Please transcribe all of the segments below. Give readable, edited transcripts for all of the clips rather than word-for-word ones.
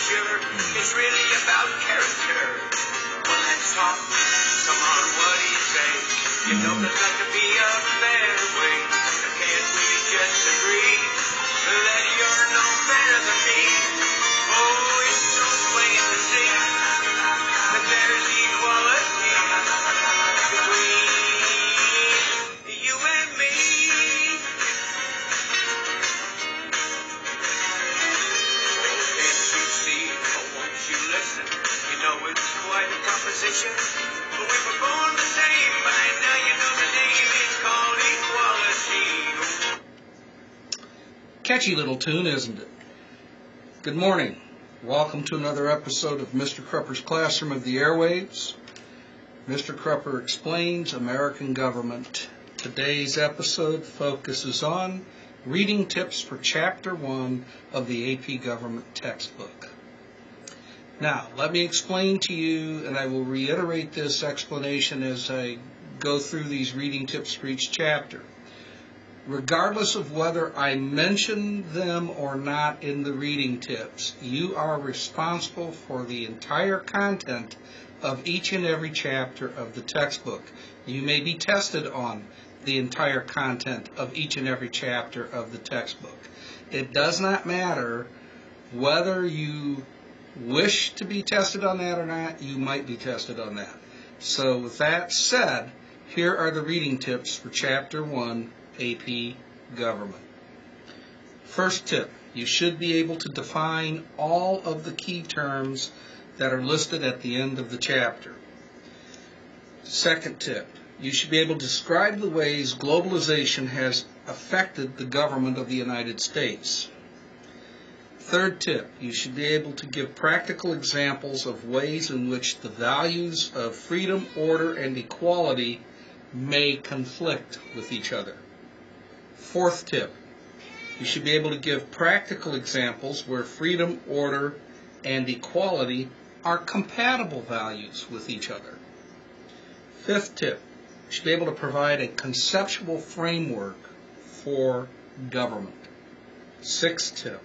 shiver. It's really about character. Well, let's talk. Come on, what do you say? You know there's got to be a better way. Can't we just agree that you're no better than me? Oh, it's so plain to see that there's equality between you and me. Won't you listen? You know it's quite a proposition. But we were born the same. By now you know the name. It's called equality. Catchy little tune, isn't it? Good morning. Welcome to another episode of Mr. Crupper's Classroom of the Airwaves. Mr. Crupper Explains American Government. Today's episode focuses on reading tips for Chapter 1 of the AP Government textbook. Now, let me explain to you, and I will reiterate this explanation as I go through these reading tips for each chapter. Regardless of whether I mention them or not in the reading tips, you are responsible for the entire content of each and every chapter of the textbook. You may be tested on the entire content of each and every chapter of the textbook. It does not matter whether you wish to be tested on that or not, you might be tested on that. So with that said, here are the reading tips for Chapter 1, AP Government. First tip, you should be able to define all of the key terms that are listed at the end of the chapter. Second tip, you should be able to describe the ways globalization has affected the government of the United States. Third tip, you should be able to give practical examples of ways in which the values of freedom, order, and equality may conflict with each other. Fourth tip, you should be able to give practical examples where freedom, order, and equality are compatible values with each other. Fifth tip, you should be able to provide a conceptual framework for government. Sixth tip,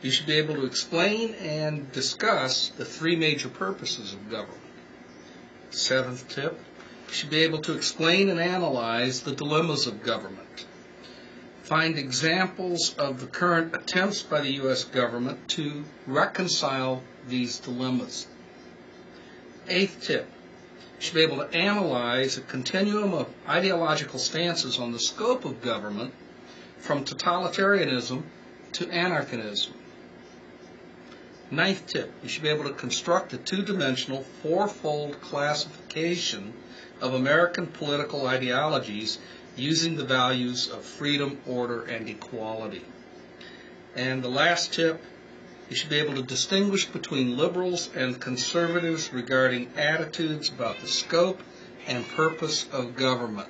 you should be able to explain and discuss the three major purposes of government. Seventh tip, you should be able to explain and analyze the dilemmas of government. Find examples of the current attempts by the U.S. government to reconcile these dilemmas. Eighth tip, you should be able to analyze a continuum of ideological stances on the scope of government from totalitarianism to anarchism. Ninth tip, you should be able to construct a two-dimensional, fourfold classification of American political ideologies using the values of freedom, order, and equality. And the last tip, you should be able to distinguish between liberals and conservatives regarding attitudes about the scope and purpose of government.